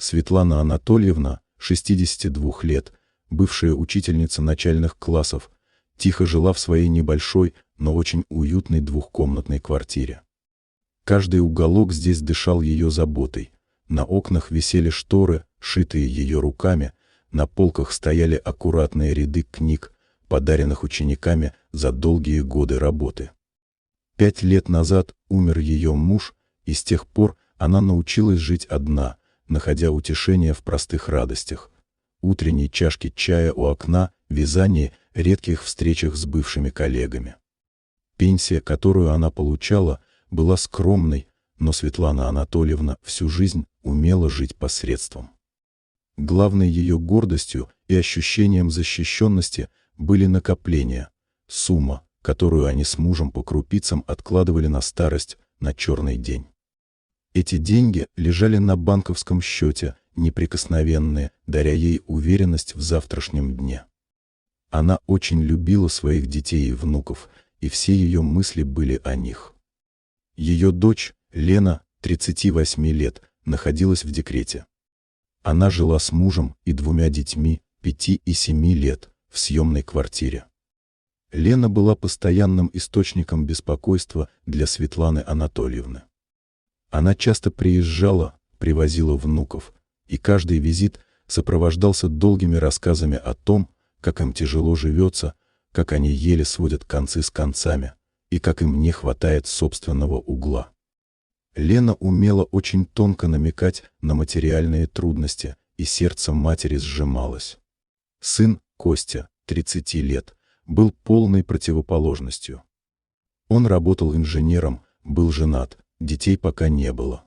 Светлана Анатольевна, 62 лет, бывшая учительница начальных классов, тихо жила в своей небольшой, но очень уютной двухкомнатной квартире. Каждый уголок здесь дышал ее заботой. На окнах висели шторы, шитые ее руками, на полках стояли аккуратные ряды книг, подаренных учениками за долгие годы работы. 5 лет назад умер ее муж, и с тех пор она научилась жить одна, находя утешение в простых радостях: утренней чашке чая у окна, вязании, редких встречах с бывшими коллегами. Пенсия, которую она получала, была скромной, но Светлана Анатольевна всю жизнь умела жить посредством. Главной ее гордостью и ощущением защищенности были накопления, сумма, которую они с мужем по крупицам откладывали на старость, на черный день. Эти деньги лежали на банковском счете, неприкосновенные, даря ей уверенность в завтрашнем дне. Она очень любила своих детей и внуков, и все ее мысли были о них. Ее дочь, Лена, 38 лет, находилась в декрете. Она жила с мужем и 2 детьми, 5 и 7 лет, в съемной квартире. Лена была постоянным источником беспокойства для Светланы Анатольевны. Она часто приезжала, привозила внуков, и каждый визит сопровождался долгими рассказами о том, как им тяжело живется, как они еле сводят концы с концами, и как им не хватает собственного угла. Лена умела очень тонко намекать на материальные трудности, и сердце матери сжималось. Сын, Костя, 30 лет, был полной противоположностью. Он работал инженером, был женат, детей пока не было.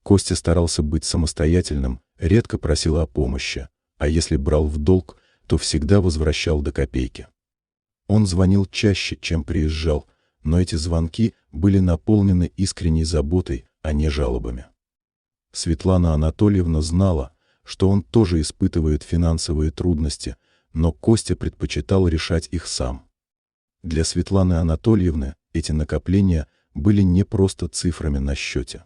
Костя старался быть самостоятельным, редко просил о помощи, а если брал в долг, то всегда возвращал до копейки. Он звонил чаще, чем приезжал, но эти звонки были наполнены искренней заботой, а не жалобами. Светлана Анатольевна знала, что он тоже испытывает финансовые трудности, но Костя предпочитал решать их сам. Для Светланы Анатольевны эти накопления были не просто цифрами на счете.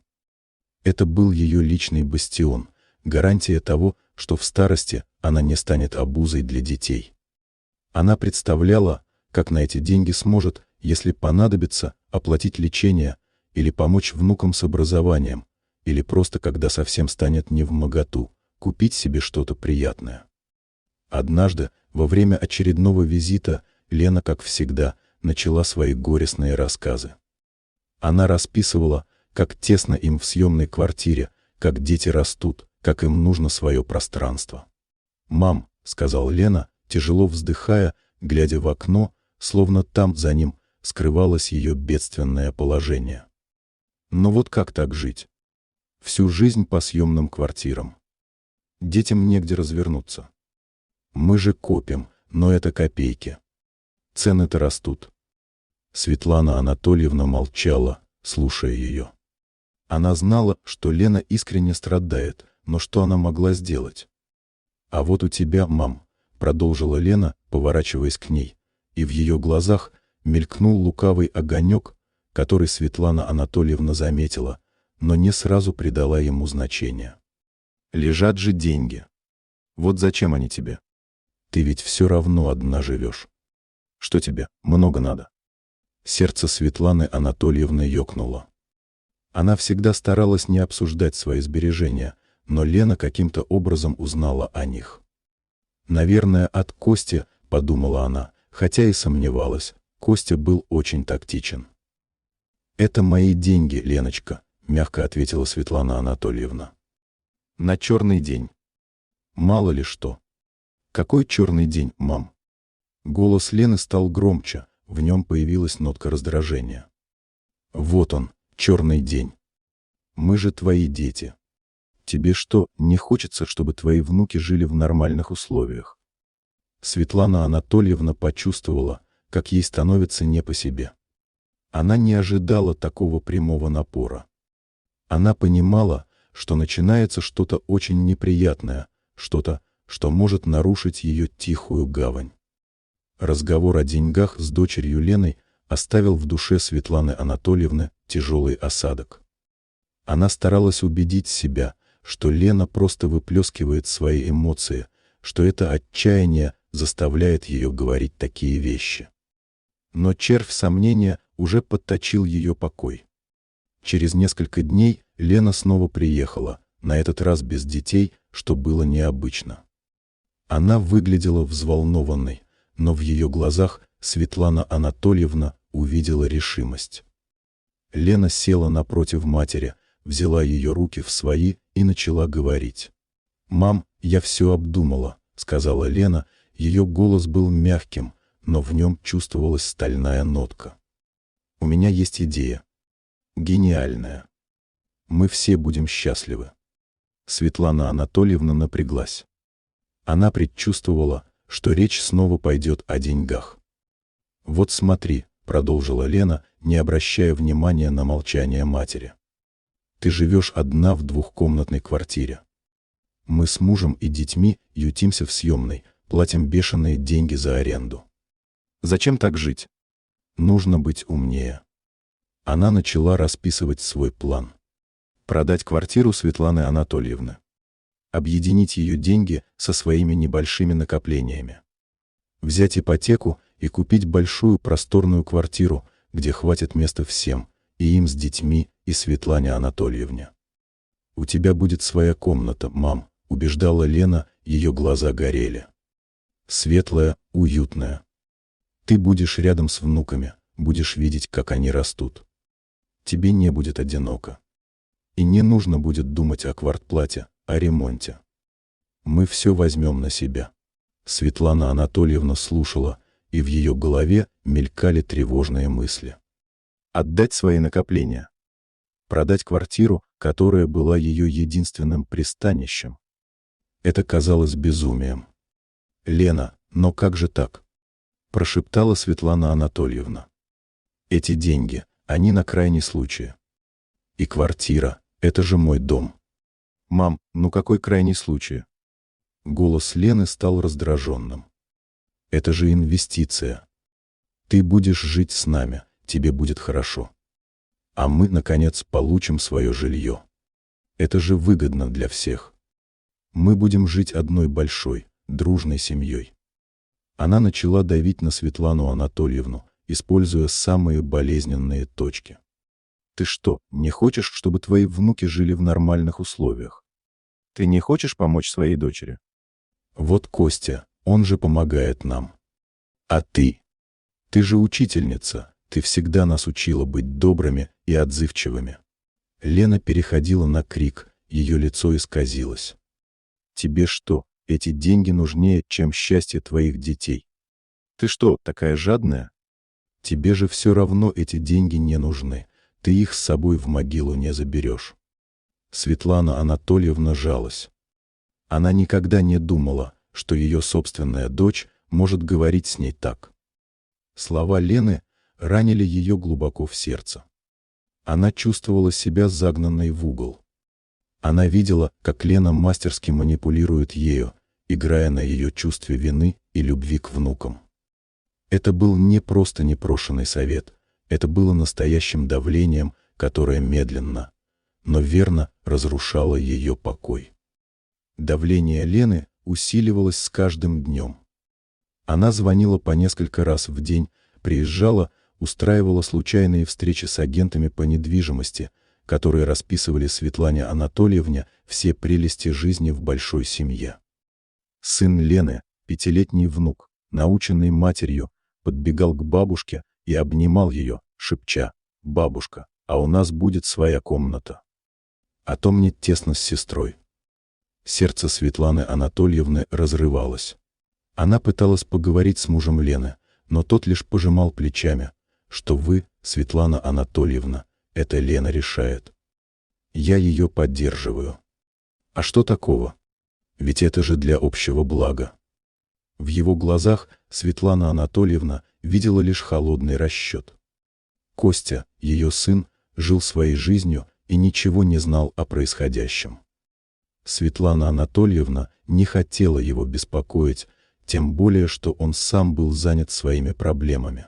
Это был ее личный бастион, гарантия того, что в старости она не станет обузой для детей. Она представляла, как на эти деньги сможет, если понадобится, оплатить лечение, или помочь внукам с образованием, или просто, когда совсем станет невмоготу, купить себе что-то приятное. Однажды, во время очередного визита, Лена, как всегда, начала свои горестные рассказы. Она расписывала, как тесно им в съемной квартире, как дети растут, как им нужно свое пространство. «Мам», — сказала Лена, тяжело вздыхая, глядя в окно, словно там, за ним, скрывалось ее бедственное положение. Но вот как так жить? Всю жизнь по съемным квартирам. Детям негде развернуться. Мы же копим, но это копейки. Цены-то растут. Светлана Анатольевна молчала, слушая ее. Она знала, что Лена искренне страдает, но что она могла сделать? «А вот у тебя, мам», — продолжила Лена, поворачиваясь к ней, и в ее глазах мелькнул лукавый огонек, который Светлана Анатольевна заметила, но не сразу придала ему значения. «Лежат же деньги. Вот зачем они тебе? Ты ведь все равно одна живешь. Что тебе, много надо?» Сердце Светланы Анатольевны ёкнуло. Она всегда старалась не обсуждать свои сбережения, но Лена каким-то образом узнала о них. «Наверное, от Кости», — подумала она, хотя и сомневалась, Костя был очень тактичен. «Это мои деньги, Леночка», — мягко ответила Светлана Анатольевна. «На черный день». «Мало ли что». «Какой черный день, мам?» Голос Лены стал громче, в нем появилась нотка раздражения. «Вот он, черный день. Мы же твои дети. Тебе что, не хочется, чтобы твои внуки жили в нормальных условиях?» Светлана Анатольевна почувствовала, как ей становится не по себе. Она не ожидала такого прямого напора. Она понимала, что начинается что-то очень неприятное, что-то, что может нарушить ее тихую гавань. Разговор о деньгах с дочерью Леной оставил в душе Светланы Анатольевны тяжелый осадок. Она старалась убедить себя, что Лена просто выплескивает свои эмоции, что это отчаяние заставляет ее говорить такие вещи. Но червь сомнения уже подточил ее покой. Через несколько дней Лена снова приехала, на этот раз без детей, что было необычно. Она выглядела взволнованной, но в ее глазах Светлана Анатольевна увидела решимость. Лена села напротив матери, взяла ее руки в свои и начала говорить. «Мам, я все обдумала», — сказала Лена, ее голос был мягким, но в нем чувствовалась стальная нотка. «У меня есть идея. Гениальная. Мы все будем счастливы». Светлана Анатольевна напряглась. Она предчувствовала, что речь снова пойдет о деньгах. «Вот смотри», — продолжила Лена, не обращая внимания на молчание матери. «Ты живешь одна в двухкомнатной квартире. Мы с мужем и детьми ютимся в съемной, платим бешеные деньги за аренду. Зачем так жить? Нужно быть умнее». Она начала расписывать свой план. Продать квартиру Светланы Анатольевны. Объединить ее деньги со своими небольшими накоплениями. Взять ипотеку и купить большую просторную квартиру, где хватит места всем, и им с детьми, и Светлане Анатольевне. «У тебя будет своя комната, мам», — убеждала Лена, ее глаза горели. «Светлая, уютная. Ты будешь рядом с внуками, будешь видеть, как они растут. Тебе не будет одиноко. И не нужно будет думать о квартплате, о ремонте. Мы все возьмем на себя». Светлана Анатольевна слушала, и в ее голове мелькали тревожные мысли. Отдать свои накопления. Продать квартиру, которая была ее единственным пристанищем. Это казалось безумием. «Лена, но как же так?» — прошептала Светлана Анатольевна. «Эти деньги, они на крайний случай. И квартира, это же мой дом». «Мам, ну какой крайний случай?» Голос Лены стал раздраженным. «Это же инвестиция. Ты будешь жить с нами, тебе будет хорошо. А мы, наконец, получим свое жилье. Это же выгодно для всех. Мы будем жить одной большой, дружной семьей». Она начала давить на Светлану Анатольевну, используя самые болезненные точки. «Ты что, не хочешь, чтобы твои внуки жили в нормальных условиях? Ты не хочешь помочь своей дочери? Вот Костя, он же помогает нам. А ты? Ты же учительница, ты всегда нас учила быть добрыми и отзывчивыми». Лена переходила на крик, ее лицо исказилось. «Тебе что, эти деньги нужнее, чем счастье твоих детей? Ты что, такая жадная? Тебе же все равно эти деньги не нужны, ты их с собой в могилу не заберешь». Светлана Анатольевна жалась. Она никогда не думала, что ее собственная дочь может говорить с ней так. Слова Лены ранили ее глубоко в сердце. Она чувствовала себя загнанной в угол. Она видела, как Лена мастерски манипулирует ею, играя на ее чувстве вины и любви к внукам. Это был не просто непрошенный совет, это было настоящим давлением, которое медленно, но верно разрушало ее покой. Давление Лены усиливалось с каждым днем. Она звонила по несколько раз в день, приезжала, устраивала случайные встречи с агентами по недвижимости, которые расписывали Светлане Анатольевне все прелести жизни в большой семье. Сын Лены, 5-летний внук, наученный матерью, подбегал к бабушке и обнимал ее, шепча: «Бабушка, а у нас будет своя комната. А то мне тесно с сестрой». Сердце Светланы Анатольевны разрывалось. Она пыталась поговорить с мужем Лены, но тот лишь пожимал плечами, что вы, Светлана Анатольевна, это Лена решает. Я ее поддерживаю. А что такого? Ведь это же для общего блага. В его глазах Светлана Анатольевна видела лишь холодный расчет. Костя, ее сын, жил своей жизнью и ничего не знал о происходящем. Светлана Анатольевна не хотела его беспокоить, тем более, что он сам был занят своими проблемами.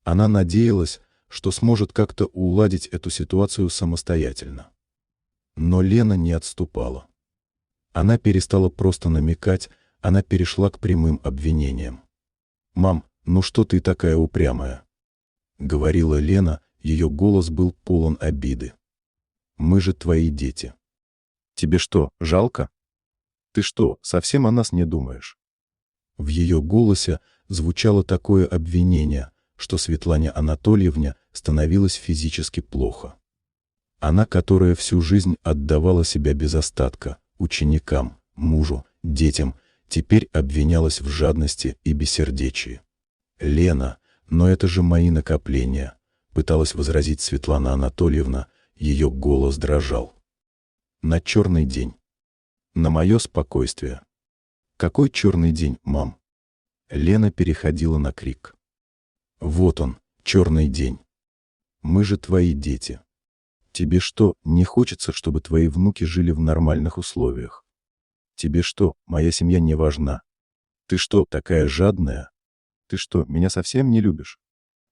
Она надеялась, что сможет как-то уладить эту ситуацию самостоятельно. Но Лена не отступала. Она перестала просто намекать, она перешла к прямым обвинениям. «Мам, ну что ты такая упрямая?» — говорила Лена, ее голос был полон обиды. «Мы же твои дети. Тебе что, жалко? Ты что, совсем о нас не думаешь?» В ее голосе звучало такое обвинение, что Светлане Анатольевне становилось физически плохо. Она, которая всю жизнь отдавала себя без остатка ученикам, мужу, детям, теперь обвинялась в жадности и бессердечии. «Лена, но это же мои накопления», — пыталась возразить Светлана Анатольевна, ее голос дрожал. «На черный день. На мое спокойствие». «Какой черный день, мам?» Лена переходила на крик. «Вот он, черный день. Мы же твои дети. Тебе что, не хочется, чтобы твои внуки жили в нормальных условиях? Тебе что, моя семья не важна? Ты что, такая жадная? Ты что, меня совсем не любишь?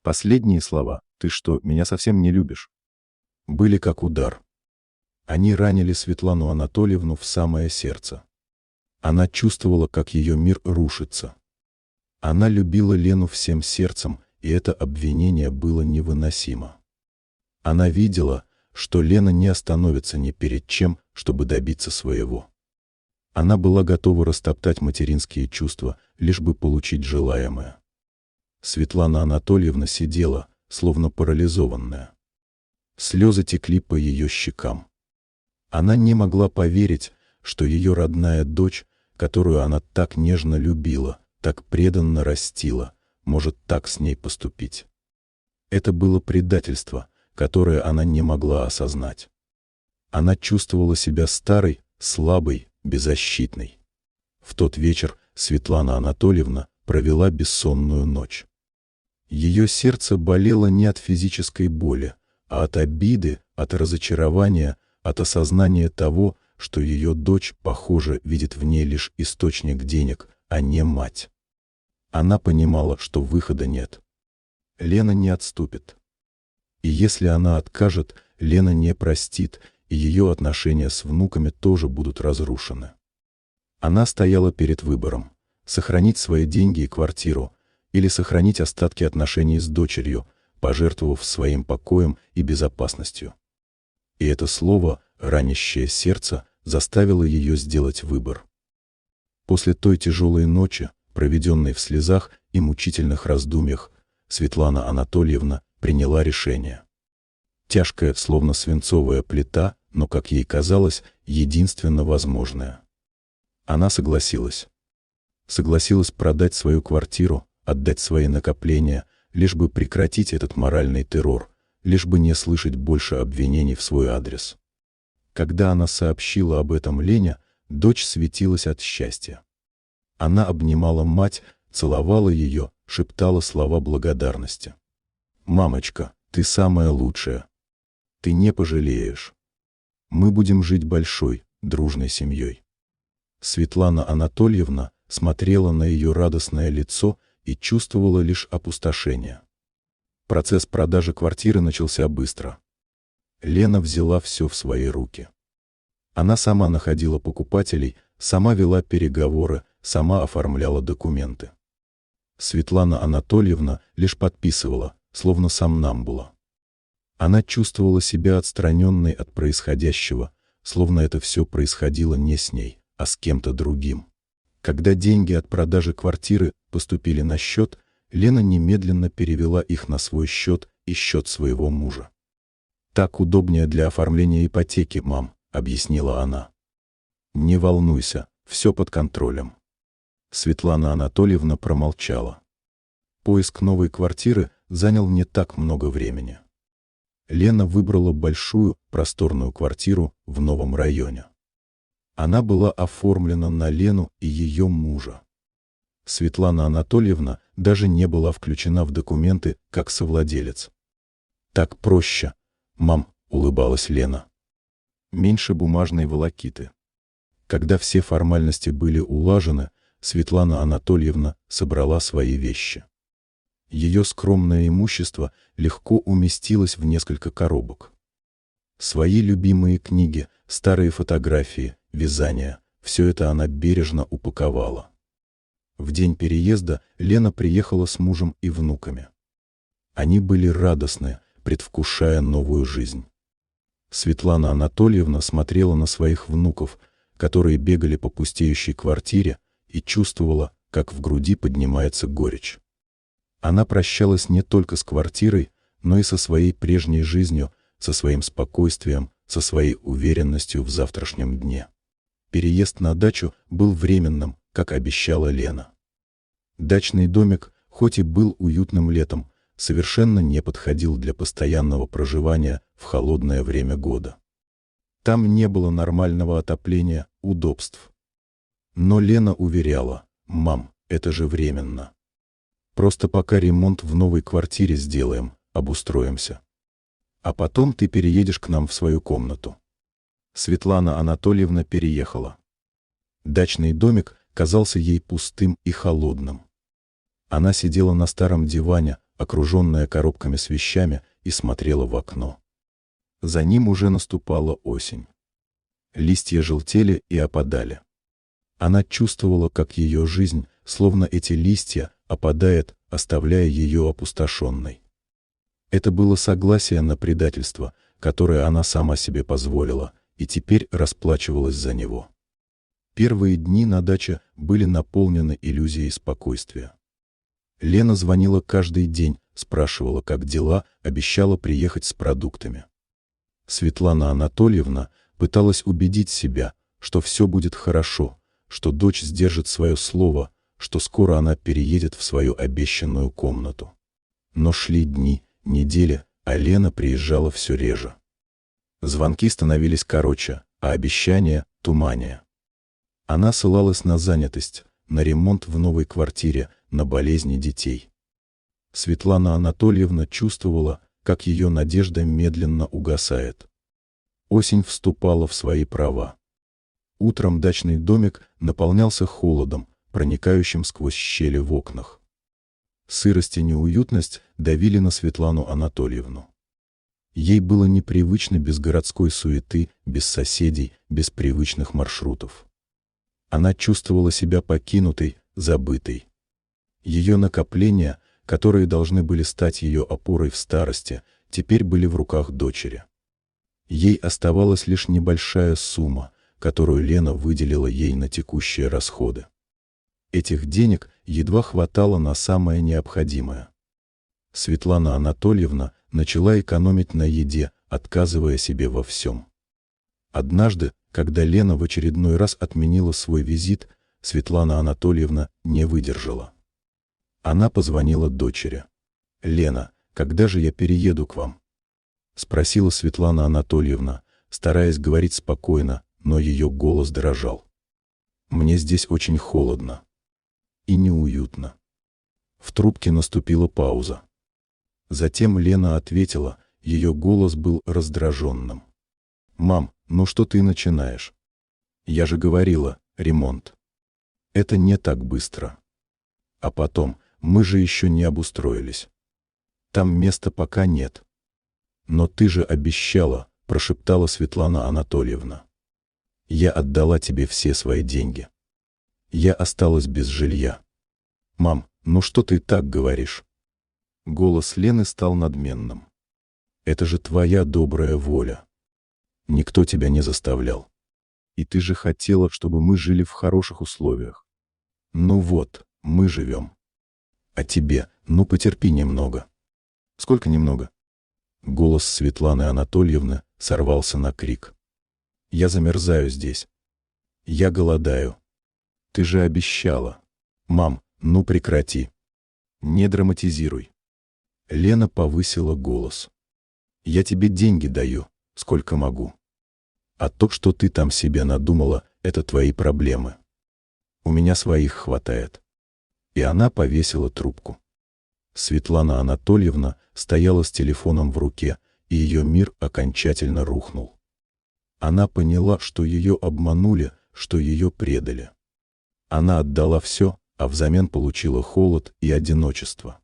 Последние слова «ты что, меня совсем не любишь?» были как удар. Они ранили Светлану Анатольевну в самое сердце. Она чувствовала, как ее мир рушится. Она любила Лену всем сердцем, и это обвинение было невыносимо. Она видела, что Лена не остановится ни перед чем, чтобы добиться своего. Она была готова растоптать материнские чувства, лишь бы получить желаемое. Светлана Анатольевна сидела, словно парализованная. Слезы текли по ее щекам. Она не могла поверить, что ее родная дочь, которую она так нежно любила, так преданно растила, может так с ней поступить. Это было предательство, которое она не могла осознать. Она чувствовала себя старой, слабой, беззащитной. В тот вечер Светлана Анатольевна провела бессонную ночь. Ее сердце болело не от физической боли, а от обиды, от разочарования, от осознания того, что ее дочь, похоже, видит в ней лишь источник денег, а не мать. Она понимала, что выхода нет. Лена не отступит. И если она откажет, Лена не простит, и ее отношения с внуками тоже будут разрушены. Она стояла перед выбором – сохранить свои деньги и квартиру, или сохранить остатки отношений с дочерью, пожертвовав своим покоем и безопасностью. И это слово, ранящее сердце, заставило ее сделать выбор. После той тяжелой ночи, проведенной в слезах и мучительных раздумьях, Светлана Анатольевна приняла решение. Тяжкое, словно свинцовая плита, но, как ей казалось, единственно возможное. Она согласилась. Согласилась продать свою квартиру, отдать свои накопления, лишь бы прекратить этот моральный террор, лишь бы не слышать больше обвинений в свой адрес. Когда она сообщила об этом Лене, дочь светилась от счастья. Она обнимала мать, целовала ее, шептала слова благодарности. «Мамочка, ты самая лучшая. Ты не пожалеешь. Мы будем жить большой, дружной семьей». Светлана Анатольевна смотрела на ее радостное лицо и чувствовала лишь опустошение. Процесс продажи квартиры начался быстро. Лена взяла все в свои руки. Она сама находила покупателей, сама вела переговоры, сама оформляла документы. Светлана Анатольевна лишь подписывала, словно сомнамбула. Она чувствовала себя отстраненной от происходящего, словно это все происходило не с ней, а с кем-то другим. Когда деньги от продажи квартиры поступили на счет, Лена немедленно перевела их на свой счет и счет своего мужа. «Так удобнее для оформления ипотеки, мам», — объяснила она. «Не волнуйся, все под контролем». Светлана Анатольевна промолчала. Поиск новой квартиры занял не так много времени. Лена выбрала большую, просторную квартиру в новом районе. Она была оформлена на Лену и ее мужа. Светлана Анатольевна даже не была включена в документы как совладелец. «Так проще, мам», — улыбалась Лена. «Меньше бумажной волокиты». Когда все формальности были улажены, Светлана Анатольевна собрала свои вещи. Ее скромное имущество легко уместилось в несколько коробок. Свои любимые книги, старые фотографии, вязание — все это она бережно упаковала. В день переезда Лена приехала с мужем и внуками. Они были радостны, предвкушая новую жизнь. Светлана Анатольевна смотрела на своих внуков, которые бегали по пустеющей квартире, и чувствовала, как в груди поднимается горечь. Она прощалась не только с квартирой, но и со своей прежней жизнью, со своим спокойствием, со своей уверенностью в завтрашнем дне. Переезд на дачу был временным, как обещала Лена. Дачный домик, хоть и был уютным летом, совершенно не подходил для постоянного проживания в холодное время года. Там не было нормального отопления, удобств. Но Лена уверяла: «Мам, это же временно. Просто пока ремонт в новой квартире сделаем, обустроимся. А потом ты переедешь к нам в свою комнату». Светлана Анатольевна переехала. Дачный домик казался ей пустым и холодным. Она сидела на старом диване, окруженная коробками с вещами, и смотрела в окно. За ним уже наступала осень. Листья желтели и опадали. Она чувствовала, как ее жизнь, словно эти листья, опадает, оставляя ее опустошенной. Это было согласие на предательство, которое она сама себе позволила, и теперь расплачивалась за него. Первые дни на даче были наполнены иллюзией спокойствия. Лена звонила каждый день, спрашивала, как дела, обещала приехать с продуктами. Светлана Анатольевна пыталась убедить себя, что все будет хорошо, что дочь сдержит свое слово, что скоро она переедет в свою обещанную комнату. Но шли дни, недели, а Лена приезжала все реже. Звонки становились короче, а обещания — туманнее. Она ссылалась на занятость, на ремонт в новой квартире, на болезни детей. Светлана Анатольевна чувствовала, как ее надежда медленно угасает. Осень вступала в свои права. Утром дачный домик наполнялся холодом, проникающим сквозь щели в окнах. Сырость и неуютность давили на Светлану Анатольевну. Ей было непривычно без городской суеты, без соседей, без привычных маршрутов. Она чувствовала себя покинутой, забытой. Ее накопления, которые должны были стать ее опорой в старости, теперь были в руках дочери. Ей оставалась лишь небольшая сумма, которую Лена выделила ей на текущие расходы. Этих денег едва хватало на самое необходимое. Светлана Анатольевна начала экономить на еде, отказывая себе во всем. Однажды, когда Лена в очередной раз отменила свой визит, Светлана Анатольевна не выдержала. Она позвонила дочери. «Лена, когда же я перееду к вам?» — спросила Светлана Анатольевна, стараясь говорить спокойно, но ее голос дрожал. «Мне здесь очень холодно и неуютно». В трубке наступила пауза. Затем Лена ответила, ее голос был раздраженным. «Мам, ну что ты начинаешь? Я же говорила, ремонт. Это не так быстро. А потом, мы же еще не обустроились. Там места пока нет». «Но ты же обещала», — прошептала Светлана Анатольевна. «Я отдала тебе все свои деньги. Я осталась без жилья». «Мам, ну что ты так говоришь?» Голос Лены стал надменным. «Это же твоя добрая воля. Никто тебя не заставлял. И ты же хотела, чтобы мы жили в хороших условиях. Ну вот, мы живем. А тебе, ну потерпи немного». «Сколько немного?» Голос Светланы Анатольевны сорвался на крик. «Я замерзаю здесь. Я голодаю. Ты же обещала. Мам, ну прекрати. Не драматизируй». Лена повысила голос. «Я тебе деньги даю, сколько могу. А то, что ты там себе надумала, это твои проблемы. У меня своих хватает». И она повесила трубку. Светлана Анатольевна стояла с телефоном в руке, и ее мир окончательно рухнул. Она поняла, что ее обманули, что ее предали. Она отдала все, а взамен получила холод и одиночество.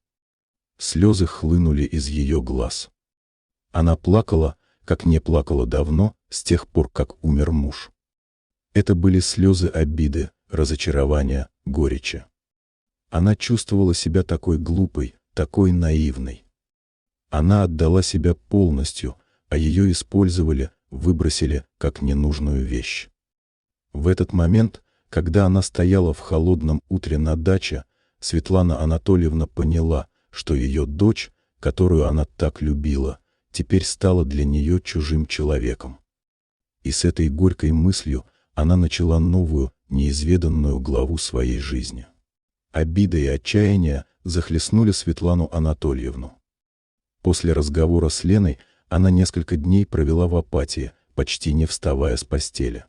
Слезы хлынули из ее глаз. Она плакала, как не плакала давно, с тех пор, как умер муж. Это были слезы обиды, разочарования, горечи. Она чувствовала себя такой глупой, такой наивной. Она отдала себя полностью, а ее использовали, выбросили, как ненужную вещь. В этот момент, когда она стояла в холодном утре на даче, Светлана Анатольевна поняла, что ее дочь, которую она так любила, теперь стала для нее чужим человеком. И с этой горькой мыслью она начала новую, неизведанную главу своей жизни. Обида и отчаяние захлестнули Светлану Анатольевну. После разговора с Леной она несколько дней провела в апатии, почти не вставая с постели.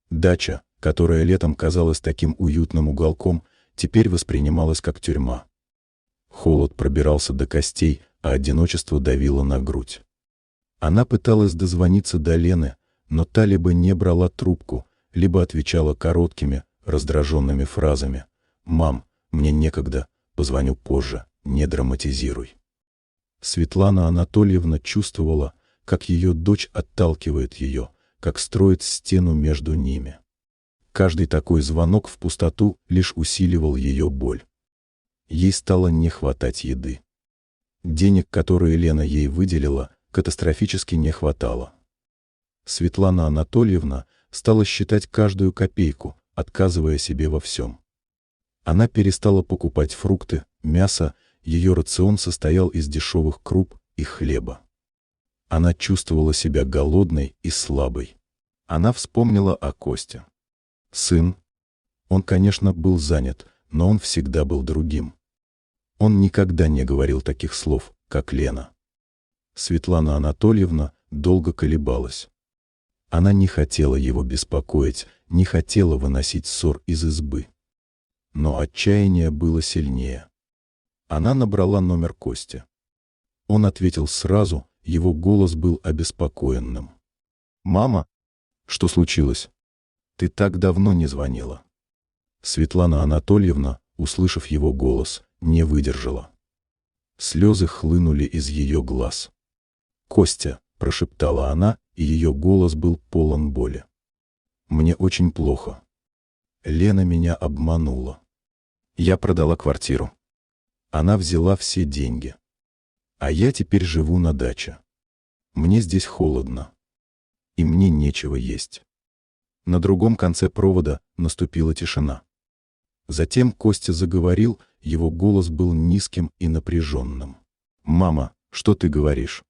Дача, которая летом казалась таким уютным уголком, теперь воспринималась как тюрьма. Холод пробирался до костей, а одиночество давило на грудь. Она пыталась дозвониться до Лены, но та либо не брала трубку, либо отвечала короткими, раздраженными фразами: «Мам, мне некогда, позвоню позже, не драматизируй». Светлана Анатольевна чувствовала, как ее дочь отталкивает ее, как строит стену между ними. Каждый такой звонок в пустоту лишь усиливал ее боль. Ей стало не хватать еды. Денег, которые Лена ей выделила, катастрофически не хватало. Светлана Анатольевна стала считать каждую копейку, отказывая себе во всем. Она перестала покупать фрукты, мясо, ее рацион состоял из дешевых круп и хлеба. Она чувствовала себя голодной и слабой. Она вспомнила о Косте. Сын. Он, конечно, был занят, но он всегда был другим. Он никогда не говорил таких слов, как Лена. Светлана Анатольевна долго колебалась. Она не хотела его беспокоить, не хотела выносить ссор из избы. Но отчаяние было сильнее. Она набрала номер Кости. Он ответил сразу, его голос был обеспокоенным. «Мама? Что случилось? Ты так давно не звонила». Светлана Анатольевна, услышав его голос, не выдержала. Слезы хлынули из ее глаз. «Костя», — прошептала она, и ее голос был полон боли. «Мне очень плохо. Лена меня обманула. Я продала квартиру. Она взяла все деньги. А я теперь живу на даче. Мне здесь холодно. И мне нечего есть». На другом конце провода наступила тишина. Затем Костя заговорил, его голос был низким и напряженным. «Мама, что ты говоришь?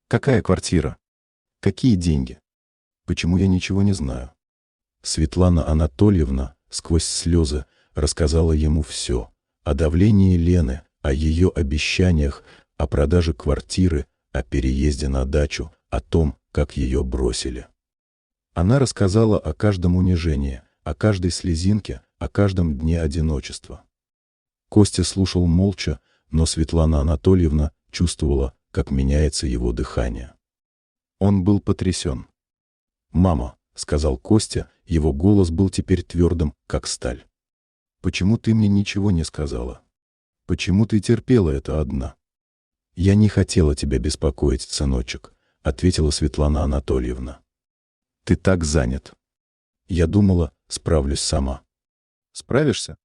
Какая квартира? Какие деньги? Почему я ничего не знаю?» Светлана Анатольевна, сквозь слезы, рассказала ему все: о давлении Лены, о ее обещаниях, о продаже квартиры, о переезде на дачу, о том, как ее бросили. Она рассказала о каждом унижении, о каждой слезинке, о каждом дне одиночества. Костя слушал молча, но Светлана Анатольевна чувствовала, как меняется его дыхание. Он был потрясен. «Мама», — сказал Костя, его голос был теперь твердым, как сталь. «Почему ты мне ничего не сказала? Почему ты терпела это одна?» «Я не хотела тебя беспокоить, сыночек», — ответила Светлана Анатольевна. «Ты так занят. Я думала, справлюсь сама». «Справишься?»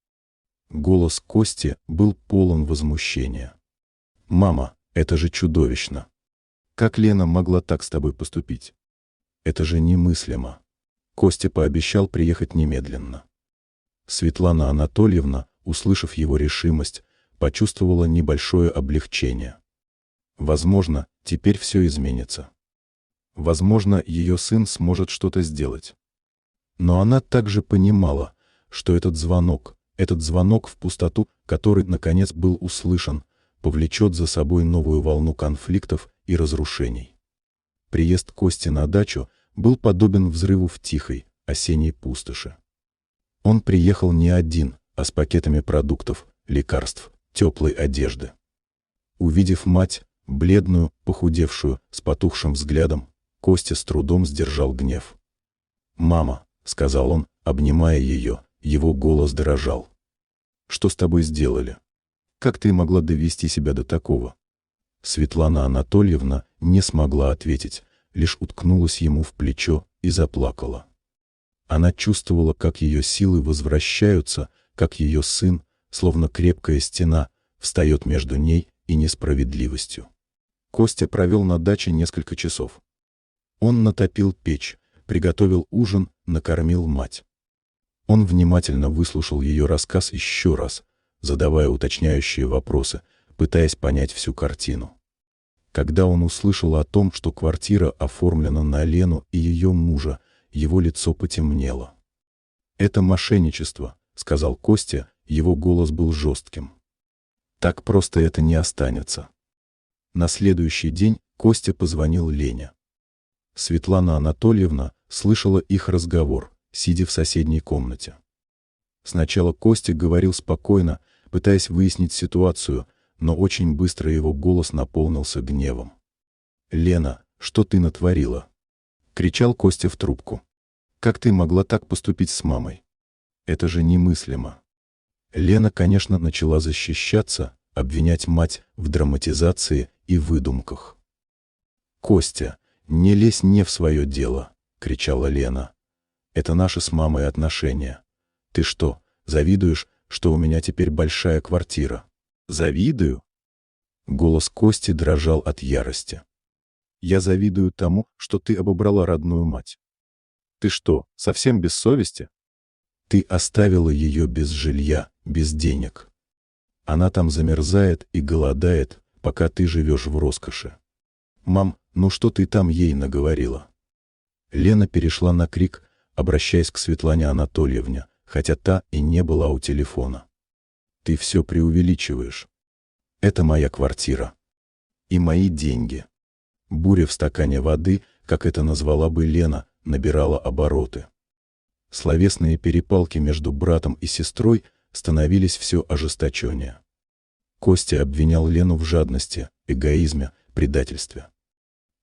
Голос Кости был полон возмущения. «Мама, это же чудовищно. Как Лена могла так с тобой поступить? Это же немыслимо». Костя пообещал приехать немедленно. Светлана Анатольевна, услышав его решимость, почувствовала небольшое облегчение. Возможно, теперь все изменится. Возможно, ее сын сможет что-то сделать. Но она также понимала, что этот звонок в пустоту, который, наконец, был услышан, повлечет за собой новую волну конфликтов и разрушений. Приезд Кости на дачу был подобен взрыву в тихой, осенней пустоши. Он приехал не один, а с пакетами продуктов, лекарств, теплой одежды. Увидев мать, бледную, похудевшую, с потухшим взглядом, Костя с трудом сдержал гнев. «Мама», — сказал он, обнимая ее, его голос дрожал. «Что с тобой сделали? Как ты могла довести себя до такого?» Светлана Анатольевна не смогла ответить, лишь уткнулась ему в плечо и заплакала. Она чувствовала, как ее силы возвращаются, как ее сын, словно крепкая стена, встает между ней и несправедливостью. Костя провел на даче несколько часов. Он натопил печь, приготовил ужин, накормил мать. Он внимательно выслушал ее рассказ еще раз, задавая уточняющие вопросы, пытаясь понять всю картину. Когда он услышал о том, что квартира оформлена на Лену и ее мужа, его лицо потемнело. «Это мошенничество», — сказал Костя, его голос был жестким. «Так просто это не останется». На следующий день Костя позвонил Лене. Светлана Анатольевна слышала их разговор, сидя в соседней комнате. Сначала Костя говорил спокойно, пытаясь выяснить ситуацию, но очень быстро его голос наполнился гневом. «Лена, что ты натворила?» — кричал Костя в трубку. «Как ты могла так поступить с мамой? Это же немыслимо». Лена, конечно, начала защищаться, обвинять мать в драматизации и выдумках. «Костя, не лезь не в свое дело», — кричала Лена. «Это наши с мамой отношения. Ты что, завидуешь, что у меня теперь большая квартира?» «Завидую?» Голос Кости дрожал от ярости. «Я завидую тому, что ты обобрала родную мать. Ты что, совсем без совести? Ты оставила ее без жилья, без денег. Она там замерзает и голодает, пока ты живешь в роскоши. Мам, ну что ты там ей наговорила?» Лена перешла на крик, обращаясь к Светлане Анатольевне, хотя та и не была у телефона. «Ты все преувеличиваешь. Это моя квартира. И мои деньги». Буря в стакане воды, как это назвала бы Лена, набирала обороты. Словесные перепалки между братом и сестрой становились все ожесточеннее. Костя обвинял Лену в жадности, эгоизме, предательстве.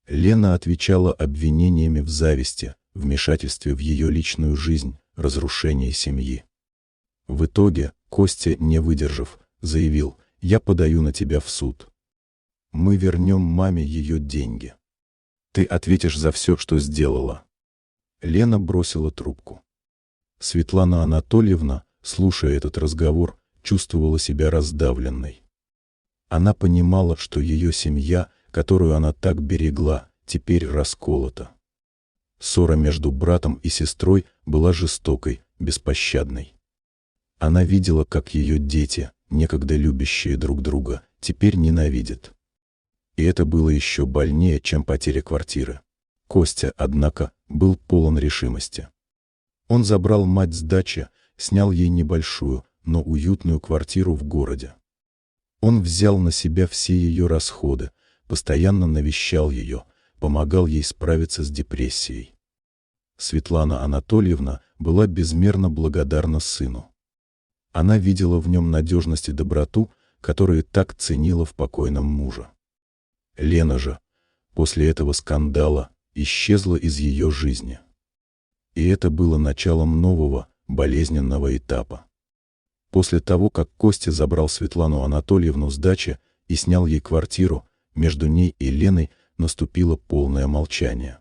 Лена отвечала обвинениями в зависти, вмешательстве в ее личную жизнь, разрушении семьи. В итоге Костя, не выдержав, заявил: «Я подаю на тебя в суд. Мы вернем маме ее деньги. Ты ответишь за все, что сделала». Лена бросила трубку. Светлана Анатольевна, слушая этот разговор, чувствовала себя раздавленной. Она понимала, что ее семья, которую она так берегла, теперь расколота. Ссора между братом и сестрой была жестокой, беспощадной. Она видела, как ее дети, некогда любящие друг друга, теперь ненавидят. И это было еще больнее, чем потеря квартиры. Костя, однако, был полон решимости. Он забрал мать с дачи, снял ей небольшую, но уютную квартиру в городе. Он взял на себя все ее расходы, постоянно навещал ее, помогал ей справиться с депрессией. Светлана Анатольевна была безмерно благодарна сыну. Она видела в нем надежность и доброту, которые так ценила в покойном муже. Лена же, после этого скандала, исчезла из ее жизни. И это было началом нового, болезненного этапа. После того, как Костя забрал Светлану Анатольевну с дачи и снял ей квартиру, между ней и Леной наступило полное молчание.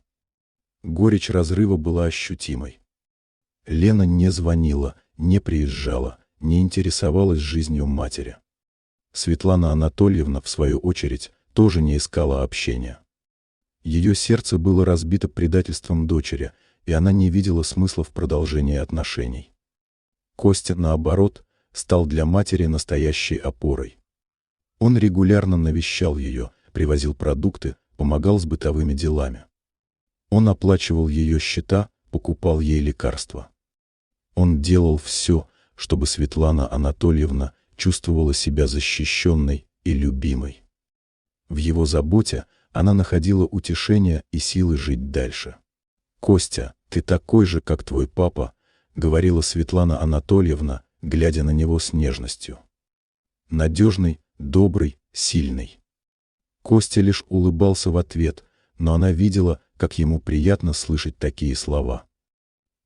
Горечь разрыва была ощутимой. Лена не звонила, не приезжала, не интересовалась жизнью матери. Светлана Анатольевна, в свою очередь, тоже не искала общения. Ее сердце было разбито предательством дочери, и она не видела смысла в продолжении отношений. Костя, наоборот, стал для матери настоящей опорой. Он регулярно навещал ее, привозил продукты, помогал с бытовыми делами. Он оплачивал ее счета, покупал ей лекарства. Он делал все, чтобы Светлана Анатольевна чувствовала себя защищенной и любимой. В его заботе она находила утешение и силы жить дальше. «Костя, ты такой же, как твой папа», — говорила Светлана Анатольевна, глядя на него с нежностью. «Надежный, добрый, сильный». Костя лишь улыбался в ответ, но она видела, как ему приятно слышать такие слова.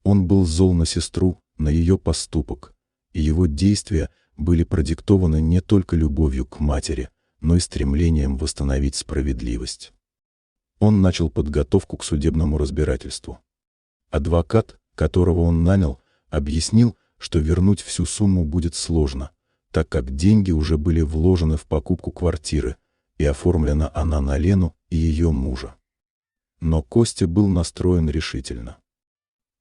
Он был зол на сестру, на ее поступок, и его действия были продиктованы не только любовью к матери, но и стремлением восстановить справедливость. Он начал подготовку к судебному разбирательству. Адвокат, которого он нанял, объяснил, что вернуть всю сумму будет сложно, так как деньги уже были вложены в покупку квартиры, и оформлена она на Лену и ее мужа. Но Костя был настроен решительно.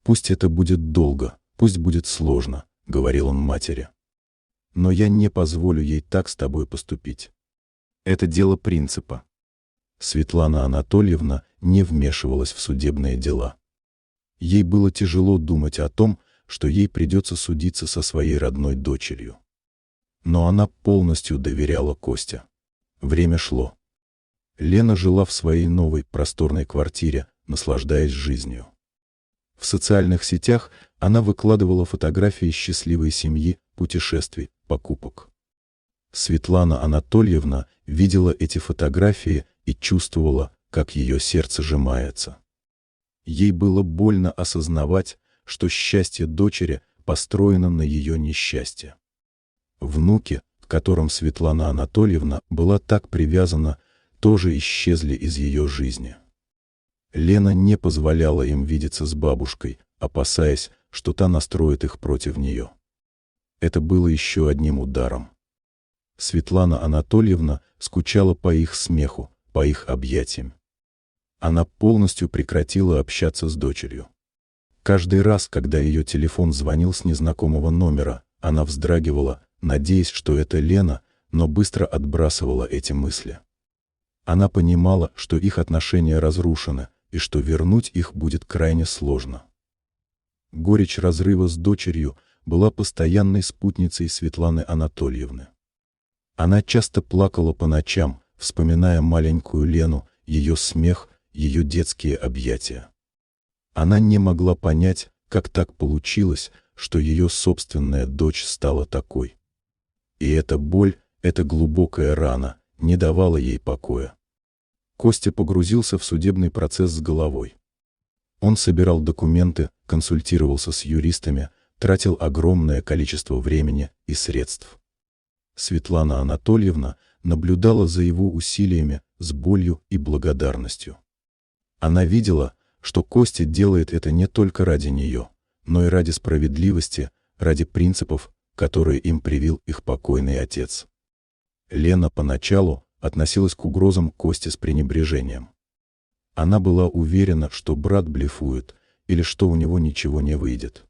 «Пусть это будет долго, пусть будет сложно», — говорил он матери. «Но я не позволю ей так с тобой поступить. Это дело принципа». Светлана Анатольевна не вмешивалась в судебные дела. Ей было тяжело думать о том, что ей придется судиться со своей родной дочерью. Но она полностью доверяла Косте. Время шло. Лена жила в своей новой просторной квартире, наслаждаясь жизнью. В социальных сетях она выкладывала фотографии счастливой семьи, путешествий, покупок. Светлана Анатольевна видела эти фотографии и чувствовала, как ее сердце сжимается. Ей было больно осознавать, что счастье дочери построено на ее несчастье. Внуки, к которым Светлана Анатольевна была так привязана, тоже исчезли из ее жизни. Лена не позволяла им видеться с бабушкой, опасаясь, что та настроит их против нее. Это было еще одним ударом. Светлана Анатольевна скучала по их смеху, по их объятиям. Она полностью прекратила общаться с дочерью. Каждый раз, когда ее телефон звонил с незнакомого номера, она вздрагивала, надеясь, что это Лена, но быстро отбрасывала эти мысли. Она понимала, что их отношения разрушены, и что вернуть их будет крайне сложно. Горечь разрыва с дочерью была постоянной спутницей Светланы Анатольевны. Она часто плакала по ночам, вспоминая маленькую Лену, ее смех, ее детские объятия. Она не могла понять, как так получилось, что ее собственная дочь стала такой. И эта боль, эта глубокая рана, не давала ей покоя. Костя погрузился в судебный процесс с головой. Он собирал документы, консультировался с юристами, тратил огромное количество времени и средств. Светлана Анатольевна наблюдала за его усилиями с болью и благодарностью. Она видела, что Костя делает это не только ради нее, но и ради справедливости, ради принципов, которые им привил их покойный отец. Лена поначалу относилась к угрозам Кости с пренебрежением. Она была уверена, что брат блефует или что у него ничего не выйдет.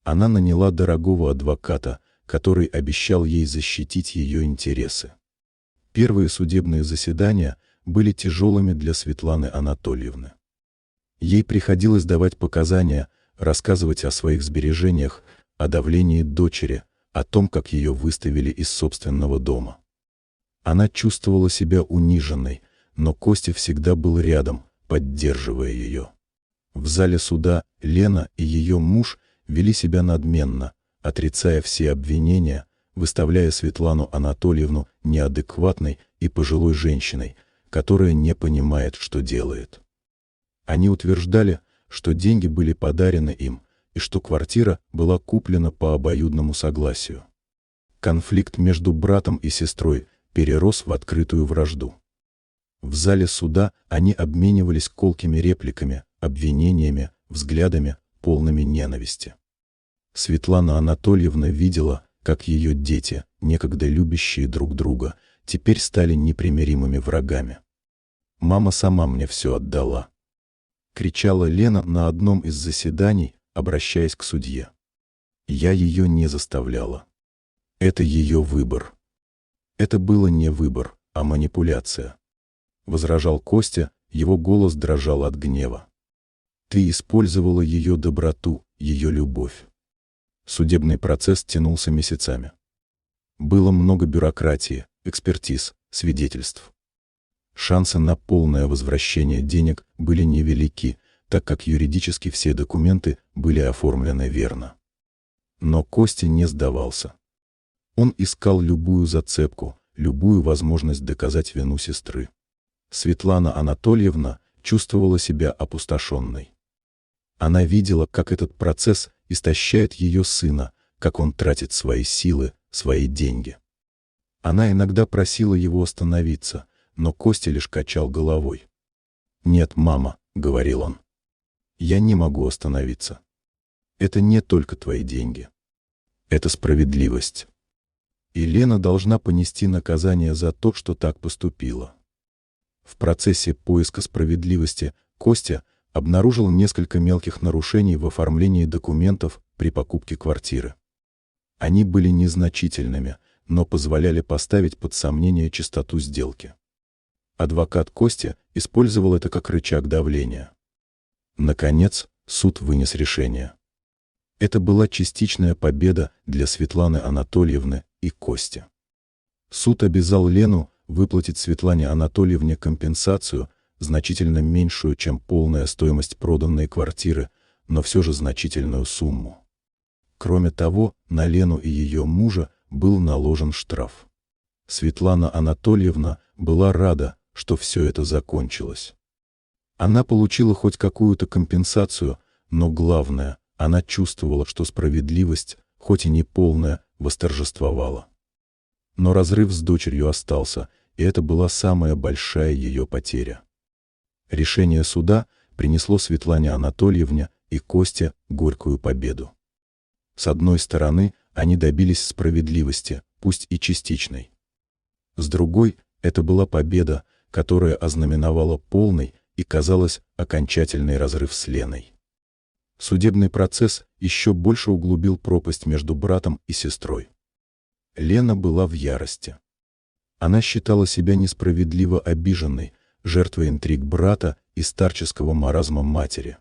Она наняла дорогого адвоката, который обещал ей защитить ее интересы. Первые судебные заседания были тяжелыми для Светланы Анатольевны. Ей приходилось давать показания, рассказывать о своих сбережениях, о давлении дочери, о том, как ее выставили из собственного дома. Она чувствовала себя униженной, но Костя всегда был рядом, поддерживая ее. В зале суда Лена и ее муж вели себя надменно, отрицая все обвинения, выставляя Светлану Анатольевну неадекватной и пожилой женщиной, которая не понимает, что делает. Они утверждали, что деньги были подарены им, и что квартира была куплена по обоюдному согласию. Конфликт между братом и сестрой перерос в открытую вражду. В зале суда они обменивались колкими репликами, обвинениями, взглядами, полными ненависти. Светлана Анатольевна видела, как ее дети, некогда любящие друг друга, теперь стали непримиримыми врагами. «Мама сама мне все отдала», — кричала Лена на одном из заседаний, обращаясь к судье. «Я ее не заставляла. Это ее выбор». «Это было не выбор, а манипуляция», — возражал Костя, его голос дрожал от гнева. «Ты использовала ее доброту, ее любовь». Судебный процесс тянулся месяцами. Было много бюрократии, экспертиз, свидетельств. Шансы на полное возвращение денег были невелики, так как юридически все документы были оформлены верно. Но Костя не сдавался. Он искал любую зацепку, любую возможность доказать вину сестры. Светлана Анатольевна чувствовала себя опустошенной. Она видела, как этот процесс истощает ее сына, как он тратит свои силы, свои деньги. Она иногда просила его остановиться, но Костя лишь качал головой. «Нет, мама», — говорил он, — «я не могу остановиться. Это не только твои деньги. Это справедливость. И Лена должна понести наказание за то, что так поступила». В процессе поиска справедливости Костя обнаружил несколько мелких нарушений в оформлении документов при покупке квартиры. Они были незначительными, но позволяли поставить под сомнение чистоту сделки. Адвокат Костя использовал это как рычаг давления. Наконец, суд вынес решение. Это была частичная победа для Светланы Анатольевны и Кости. Суд обязал Лену выплатить Светлане Анатольевне компенсацию, значительно меньшую, чем полная стоимость проданной квартиры, но все же значительную сумму. Кроме того, на Лену и ее мужа был наложен штраф. Светлана Анатольевна была рада, что все это закончилось. Она получила хоть какую-то компенсацию, но главное, она чувствовала, что справедливость, хоть и не полная, восторжествовала. Но разрыв с дочерью остался, и это была самая большая ее потеря. Решение суда принесло Светлане Анатольевне и Косте горькую победу. С одной стороны, они добились справедливости, пусть и частичной. С другой, это была победа, которая ознаменовала полный и, казалось, окончательный разрыв с Леной. Судебный процесс еще больше углубил пропасть между братом и сестрой. Лена была в ярости. Она считала себя несправедливо обиженной, жертвой интриг брата и старческого маразма матери.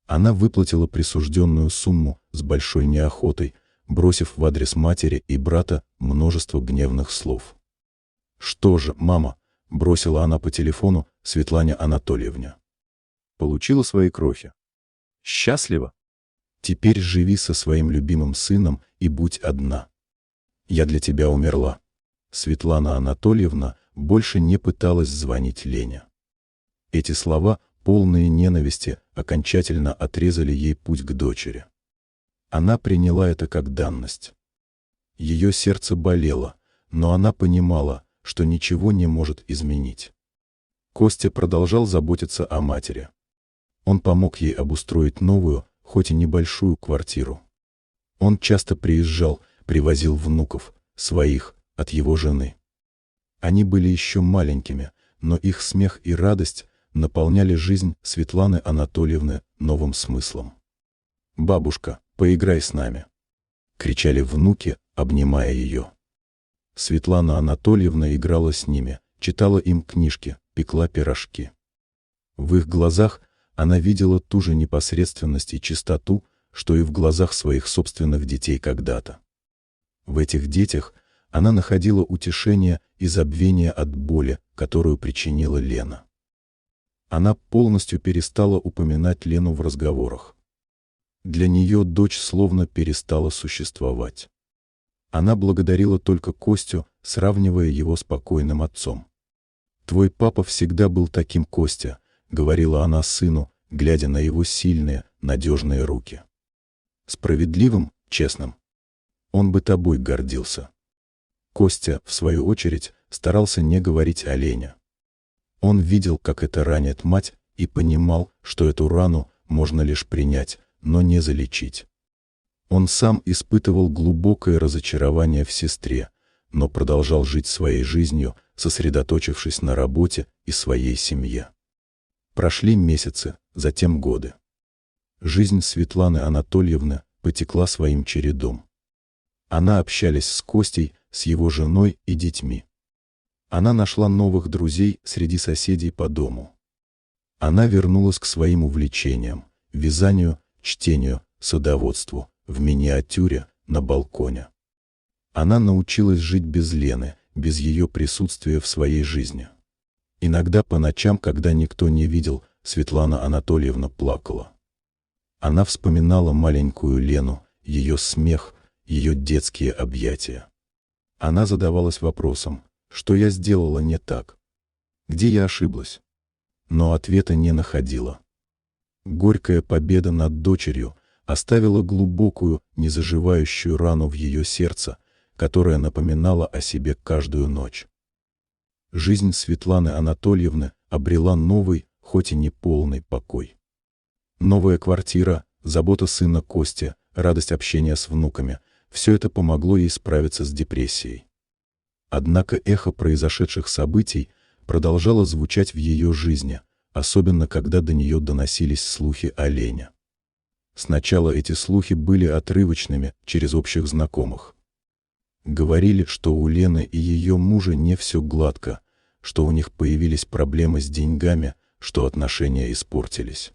Она выплатила присужденную сумму с большой неохотой, бросив в адрес матери и брата множество гневных слов. «Что же, мама?» — бросила она по телефону Светлане Анатольевне. «Получила свои крохи. Счастлива? Теперь живи со своим любимым сыном и будь одна. Я для тебя умерла». Светлана Анатольевна больше не пыталась звонить Лене. Эти слова, полные ненависти, окончательно отрезали ей путь к дочери. Она приняла это как данность. Ее сердце болело, но она понимала, что ничего не может изменить. Костя продолжал заботиться о матери. Он помог ей обустроить новую, хоть и небольшую квартиру. Он часто приезжал, привозил внуков, своих, от его жены. Они были еще маленькими, но их смех и радость наполняли жизнь Светланы Анатольевны новым смыслом. «Бабушка, поиграй с нами!» — кричали внуки, обнимая ее. Светлана Анатольевна играла с ними, читала им книжки, пекла пирожки. В их глазах она видела ту же непосредственность и чистоту, что и в глазах своих собственных детей когда-то. В этих детях она находила утешение и забвение от боли, которую причинила Лена. Она полностью перестала упоминать Лену в разговорах. Для нее дочь словно перестала существовать. Она благодарила только Костю, сравнивая его с покойным отцом. «Твой папа всегда был таким, Костя», — говорила она сыну, глядя на его сильные, надежные руки. «Справедливым, честным. Он бы тобой гордился». Костя, в свою очередь, старался не говорить о Лене. Он видел, как это ранит мать, и понимал, что эту рану можно лишь принять, но не залечить. Он сам испытывал глубокое разочарование в сестре, но продолжал жить своей жизнью, сосредоточившись на работе и своей семье. Прошли месяцы, затем годы. Жизнь Светланы Анатольевны потекла своим чередом. Она общалась с Костей, с его женой и детьми. Она нашла новых друзей среди соседей по дому. Она вернулась к своим увлечениям – вязанию, чтению, садоводству, в миниатюре, на балконе. Она научилась жить без Лены, без ее присутствия в своей жизни. Иногда по ночам, когда никто не видел, Светлана Анатольевна плакала. Она вспоминала маленькую Лену, ее смех, ее детские объятия. Она задавалась вопросом, что я сделала не так, где я ошиблась. Но ответа не находила. Горькая победа над дочерью оставила глубокую, незаживающую рану в ее сердце, которая напоминала о себе каждую ночь. Жизнь Светланы Анатольевны обрела новый, хоть и не полный покой. Новая квартира, забота сына Кости, радость общения с внуками — все это помогло ей справиться с депрессией. Однако эхо произошедших событий продолжало звучать в ее жизни, особенно когда до нее доносились слухи о Лене. Сначала эти слухи были отрывочными, через общих знакомых. Говорили, что у Лены и ее мужа не все гладко, что у них появились проблемы с деньгами, что отношения испортились.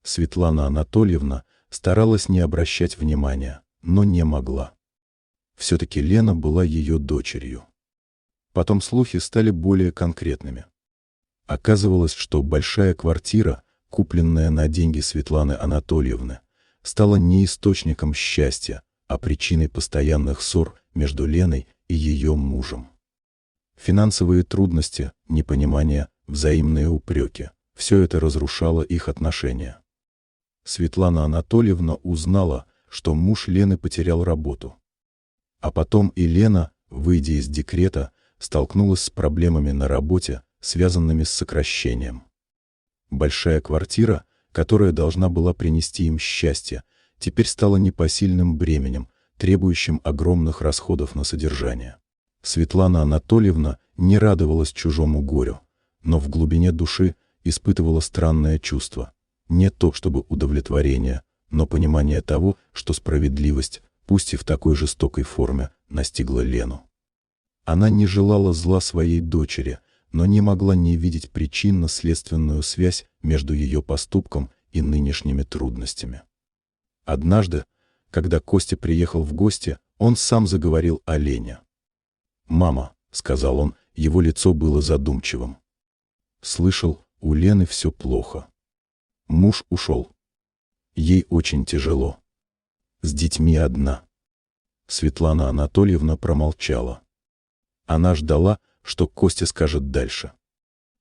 Светлана Анатольевна старалась не обращать внимания, но не могла. Все-таки Лена была ее дочерью. Потом слухи стали более конкретными. Оказывалось, что большая квартира, купленная на деньги Светланы Анатольевны, стала не источником счастья, а причиной постоянных ссор между Леной и ее мужем. Финансовые трудности, непонимание, взаимные упреки — все это разрушало их отношения. Светлана Анатольевна узнала, что муж Лены потерял работу. А потом и Лена, выйдя из декрета, столкнулась с проблемами на работе, связанными с сокращением. Большая квартира, которая должна была принести им счастье, теперь стала непосильным бременем, требующим огромных расходов на содержание. Светлана Анатольевна не радовалась чужому горю, но в глубине души испытывала странное чувство. Не то чтобы удовлетворение, но понимание того, что справедливость, пусть и в такой жестокой форме, настигла Лену. Она не желала зла своей дочери, но не могла не видеть причинно-следственную связь между ее поступком и нынешними трудностями. Однажды, когда Костя приехал в гости, он сам заговорил о Лене. «Мама», — сказал он, его лицо было задумчивым. «Слышал, у Лены все плохо. Муж ушел. Ей очень тяжело. С детьми одна». Светлана Анатольевна промолчала. Она ждала, что Костя скажет дальше.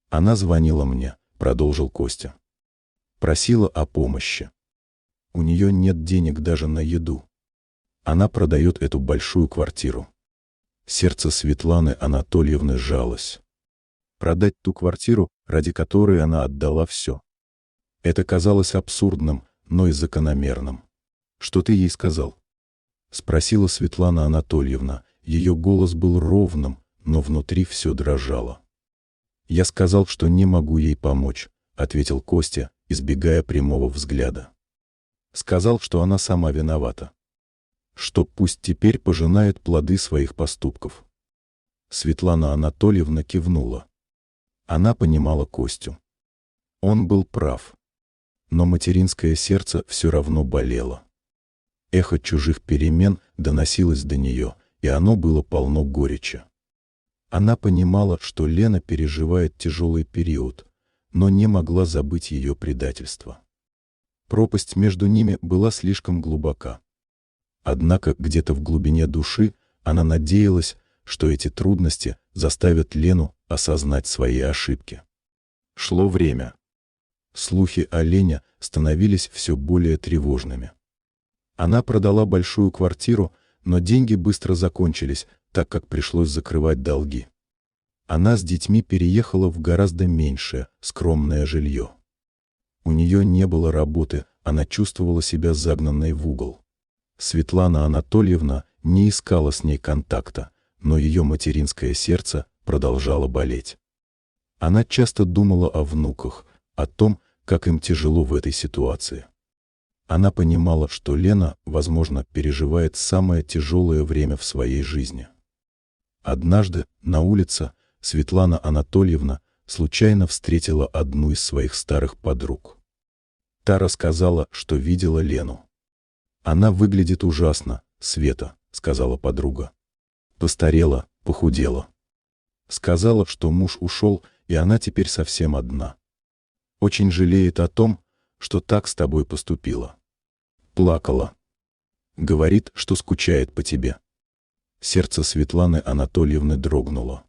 «Она звонила мне», — продолжил Костя. «Просила о помощи. У нее нет денег даже на еду. Она продает эту большую квартиру». Сердце Светланы Анатольевны сжалось. Продать ту квартиру, ради которой она отдала все. Это казалось абсурдным, но и закономерным. «Что ты ей сказал?» — спросила Светлана Анатольевна. Ее голос был ровным, но внутри все дрожало. «Я сказал, что не могу ей помочь», — ответил Костя, избегая прямого взгляда. «Сказал, что она сама виновата. Что пусть теперь пожинает плоды своих поступков». Светлана Анатольевна кивнула. Она понимала Костю. Он был прав. Но материнское сердце все равно болело. Эхо чужих перемен доносилось до нее, и оно было полно горечи. Она понимала, что Лена переживает тяжелый период, но не могла забыть ее предательство. Пропасть между ними была слишком глубока. Однако где-то в глубине души она надеялась, что эти трудности заставят Лену осознать свои ошибки. Шло время. Слухи о Лене становились все более тревожными. Она продала большую квартиру, но деньги быстро закончились, так как пришлось закрывать долги. Она с детьми переехала в гораздо меньшее, скромное жилье. У нее не было работы, она чувствовала себя загнанной в угол. Светлана Анатольевна не искала с ней контакта, но ее материнское сердце продолжало болеть. Она часто думала о внуках, о том, как им тяжело в этой ситуации. Она понимала, что Лена, возможно, переживает самое тяжелое время в своей жизни. Однажды на улице Светлана Анатольевна случайно встретила одну из своих старых подруг. Та рассказала, что видела Лену. «Она выглядит ужасно, Света», — сказала подруга. «Постарела, похудела. Сказала, что муж ушел, и она теперь совсем одна. Очень жалеет о том, что так с тобой поступила. Плакала. Говорит, что скучает по тебе». Сердце Светланы Анатольевны дрогнуло.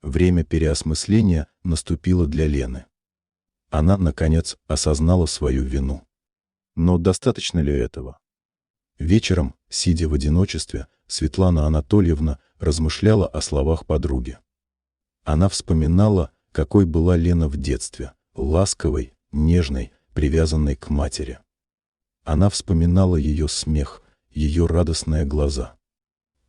Время переосмысления наступило для Лены. Она, наконец, осознала свою вину. Но достаточно ли этого? Вечером, сидя в одиночестве, Светлана Анатольевна размышляла о словах подруги. Она вспоминала, какой была Лена в детстве, ласковой, нежной, привязанной к матери. Она вспоминала ее смех, ее радостные глаза.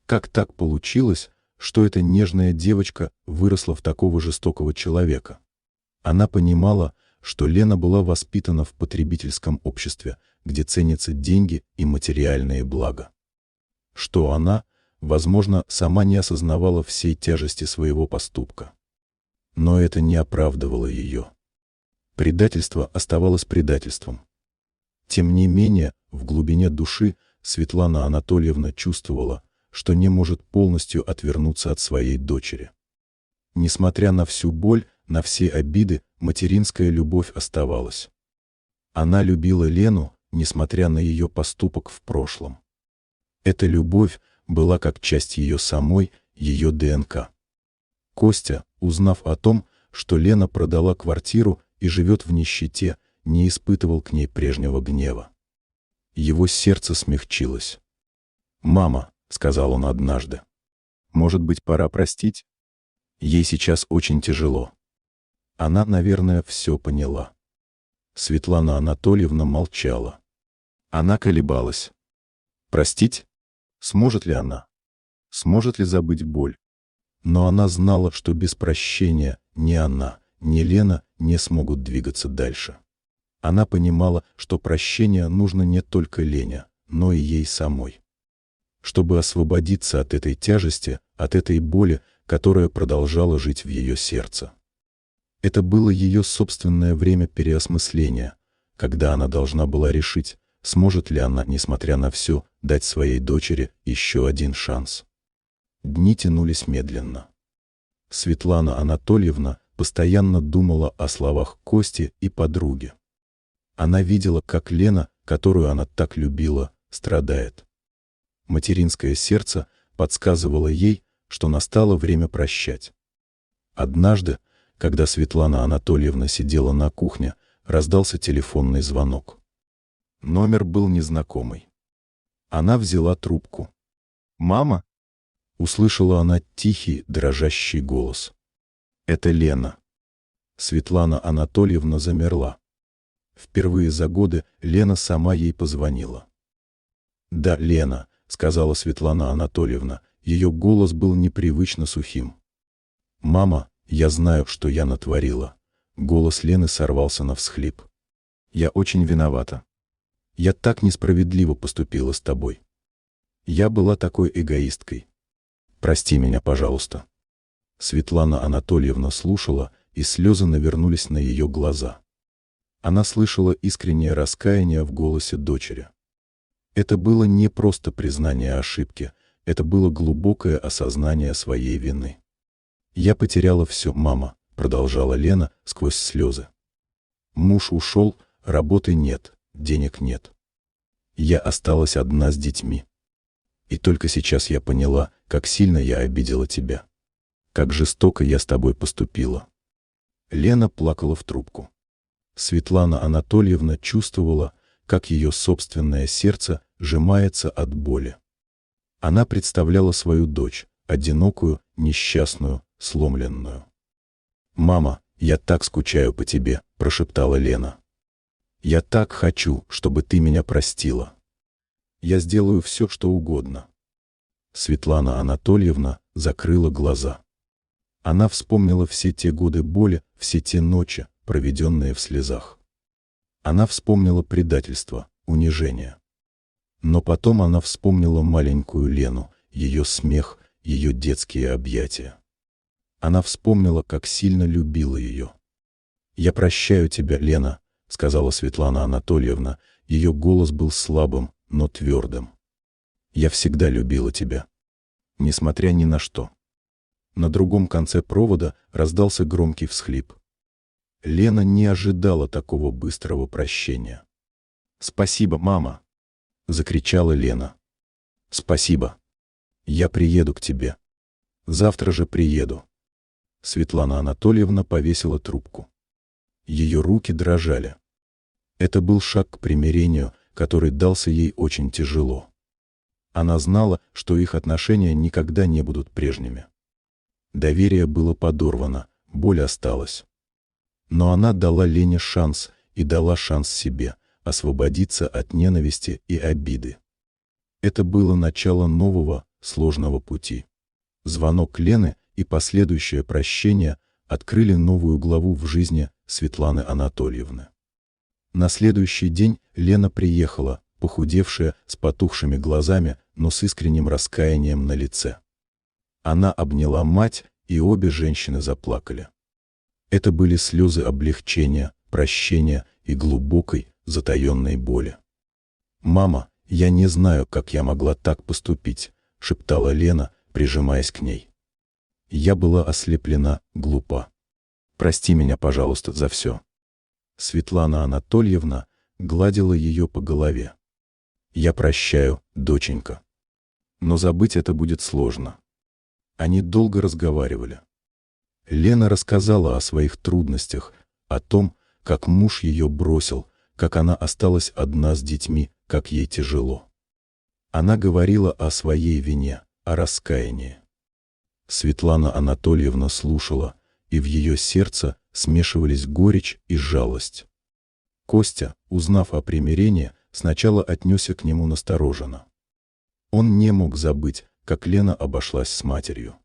Как так получилось, что эта нежная девочка выросла в такого жестокого человека? Она понимала, что Лена была воспитана в потребительском обществе, где ценятся деньги и материальные блага. Что она, возможно, сама не осознавала всей тяжести своего поступка. Но это не оправдывало ее. Предательство оставалось предательством. Тем не менее, в глубине души Светлана Анатольевна чувствовала, что не может полностью отвернуться от своей дочери. Несмотря на всю боль, на все обиды, материнская любовь оставалась. Она любила Лену, несмотря на ее поступок в прошлом. Эта любовь была как часть ее самой, ее ДНК. Костя, узнав о том, что Лена продала квартиру и живет в нищете, не испытывал к ней прежнего гнева. Его сердце смягчилось. «Мама», — сказал он однажды, — «может быть, пора простить? Ей сейчас очень тяжело». Она, наверное, все поняла. Светлана Анатольевна молчала. Она колебалась. Простить? Сможет ли она? Сможет ли забыть боль? Но она знала, что без прощения ни она, ни Лена не смогут двигаться дальше. Она понимала, что прощение нужно не только Лене, но и ей самой. Чтобы освободиться от этой тяжести, от этой боли, которая продолжала жить в ее сердце. Это было ее собственное время переосмысления, когда она должна была решить, сможет ли она, несмотря на все, дать своей дочери еще один шанс. Дни тянулись медленно. Светлана Анатольевна постоянно думала о словах Кости и подруги. Она видела, как Лена, которую она так любила, страдает. Материнское сердце подсказывало ей, что настало время прощать. Однажды, когда Светлана Анатольевна сидела на кухне, раздался телефонный звонок. Номер был незнакомый. Она взяла трубку. «Мама?» — услышала она тихий, дрожащий голос. «Это Лена». Светлана Анатольевна замерла. Впервые за годы Лена сама ей позвонила. «Да, Лена», — сказала Светлана Анатольевна, ее голос был непривычно сухим. «Мама, я знаю, что я натворила». Голос Лены сорвался на всхлип. «Я очень виновата. Я так несправедливо поступила с тобой. Я была такой эгоисткой. Прости меня, пожалуйста». Светлана Анатольевна слушала, и слезы навернулись на ее глаза. Она слышала искреннее раскаяние в голосе дочери. Это было не просто признание ошибки, это было глубокое осознание своей вины. «Я потеряла все, мама», — продолжала Лена сквозь слезы. «Муж ушел, работы нет, денег нет. Я осталась одна с детьми. И только сейчас я поняла, как сильно я обидела тебя. Как жестоко я с тобой поступила». Лена плакала в трубку. Светлана Анатольевна чувствовала, как ее собственное сердце сжимается от боли. Она представляла свою дочь, одинокую, несчастную, сломленную. «Мама, я так скучаю по тебе», — прошептала Лена. «Я так хочу, чтобы ты меня простила. Я сделаю все, что угодно». Светлана Анатольевна закрыла глаза. Она вспомнила все те годы боли, все те ночи, проведенные в слезах. Она вспомнила предательство, унижение. Но потом она вспомнила маленькую Лену, ее смех, ее детские объятия. Она вспомнила, как сильно любила ее. «Я прощаю тебя, Лена», — сказала Светлана Анатольевна. Ее голос был слабым, но твердым. «Я всегда любила тебя. Несмотря ни на что». На другом конце провода раздался громкий всхлип. Лена не ожидала такого быстрого прощения. «Спасибо, мама», — закричала Лена. «Спасибо. Я приеду к тебе. Завтра же приеду». Светлана Анатольевна повесила трубку. Ее руки дрожали. Это был шаг к примирению, который дался ей очень тяжело. Она знала, что их отношения никогда не будут прежними. Доверие было подорвано, боль осталась. Но она дала Лене шанс и дала шанс себе освободиться от ненависти и обиды. Это было начало нового, сложного пути. Звонок Лены и последующее прощение открыли новую главу в жизни Светланы Анатольевны. На следующий день Лена приехала, похудевшая, с потухшими глазами, но с искренним раскаянием на лице. Она обняла мать, и обе женщины заплакали. Это были слезы облегчения, прощения и глубокой, затаенной боли. «Мама, я не знаю, как я могла так поступить», — шептала Лена, прижимаясь к ней. «Я была ослеплена, глупа. Прости меня, пожалуйста, за все». Светлана Анатольевна гладила ее по голове. «Я прощаю, доченька. Но забыть это будет сложно». Они долго разговаривали. Лена рассказала о своих трудностях, о том, как муж ее бросил, как она осталась одна с детьми, как ей тяжело. Она говорила о своей вине, о раскаянии. Светлана Анатольевна слушала, и в ее сердце смешивались горечь и жалость. Костя, узнав о примирении, сначала отнесся к нему настороженно. Он не мог забыть, как Лена обошлась с матерью.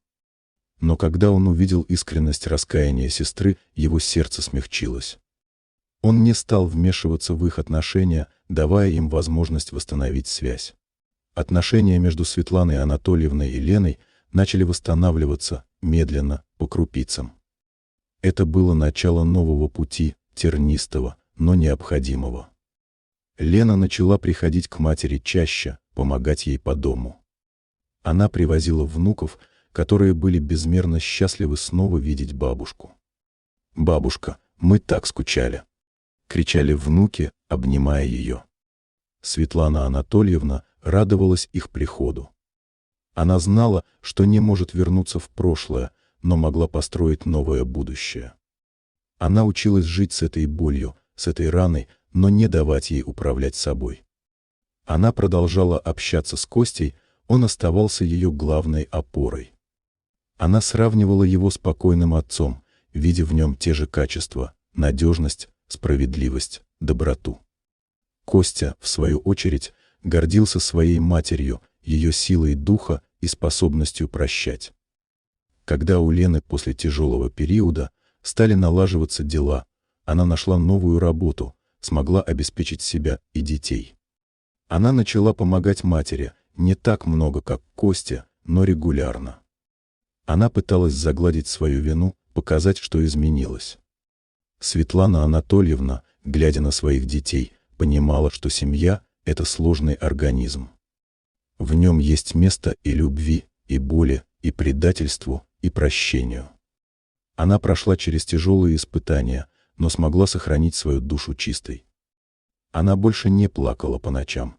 Но когда он увидел искренность раскаяния сестры, его сердце смягчилось. Он не стал вмешиваться в их отношения, давая им возможность восстановить связь. Отношения между Светланой Анатольевной и Леной начали восстанавливаться, медленно, по крупицам. Это было начало нового пути, тернистого, но необходимого. Лена начала приходить к матери чаще, помогать ей по дому. Она привозила внуков, которые были безмерно счастливы снова видеть бабушку. «Бабушка, мы так скучали!» — кричали внуки, обнимая ее. Светлана Анатольевна радовалась их приходу. Она знала, что не может вернуться в прошлое, но могла построить новое будущее. Она училась жить с этой болью, с этой раной, но не давать ей управлять собой. Она продолжала общаться с Костей, он оставался ее главной опорой. Она сравнивала его с покойным отцом, видя в нем те же качества – надежность, справедливость, доброту. Костя, в свою очередь, гордился своей матерью, ее силой духа и способностью прощать. Когда у Лены после тяжелого периода стали налаживаться дела, она нашла новую работу, смогла обеспечить себя и детей. Она начала помогать матери, не так много, как Костя, но регулярно. Она пыталась загладить свою вину, показать, что изменилась. Светлана Анатольевна, глядя на своих детей, понимала, что семья – это сложный организм. В нем есть место и любви, и боли, и предательству, и прощению. Она прошла через тяжелые испытания, но смогла сохранить свою душу чистой. Она больше не плакала по ночам.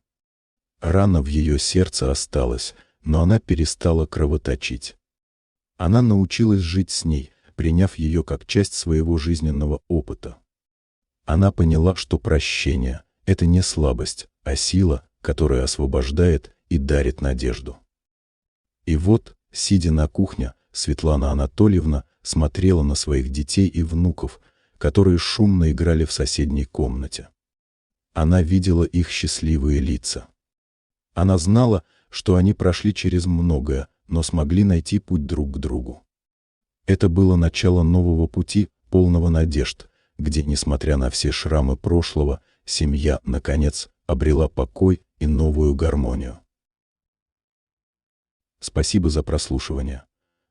Рана в ее сердце осталась, но она перестала кровоточить. Она научилась жить с ней, приняв ее как часть своего жизненного опыта. Она поняла, что прощение – это не слабость, а сила, которая освобождает и дарит надежду. И вот, сидя на кухне, Светлана Анатольевна смотрела на своих детей и внуков, которые шумно играли в соседней комнате. Она видела их счастливые лица. Она знала, что они прошли через многое, но смогли найти путь друг к другу. Это было начало нового пути, полного надежд, где, несмотря на все шрамы прошлого, семья, наконец, обрела покой и новую гармонию. Спасибо за прослушивание.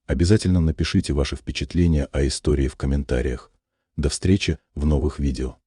Обязательно напишите ваши впечатления о истории в комментариях. До встречи в новых видео.